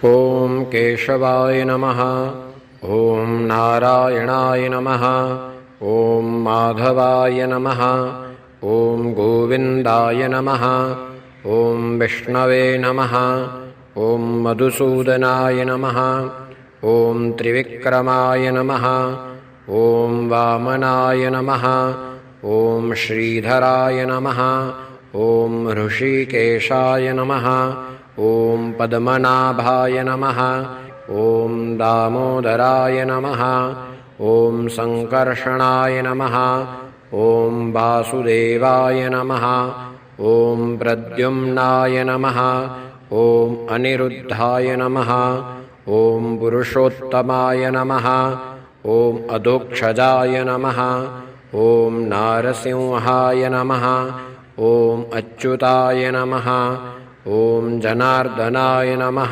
ॐ केशवाय नमः। ॐ नारायणाय नमः। ॐ माधवाय नमः। ॐ गोविन्दाय नमः। ॐ विष्णवे नमः। ॐ मधुसूदनाय नमः। ॐ त्रिविक्रमाय नमः। ॐ वामनाय नमः। ॐ श्रीधराय नमः। ॐ ऋषिकेशाय नमः। ॐ पद्मनाभाय नमः। ॐ दामोदराय नमः। ॐ सङ्कर्षणाय नमः। ॐ वासुदेवाय नमः। ॐ प्रद्युम्नाय नमः। ॐ अनिरुद्धाय नमः। ॐ पुरुषोत्तमाय नमः। ॐ अधोक्षजाय नमः। ॐ नारसिंहाय नमः। ॐ अच्युताय नमः। ॐ जनार्दनाय नमः।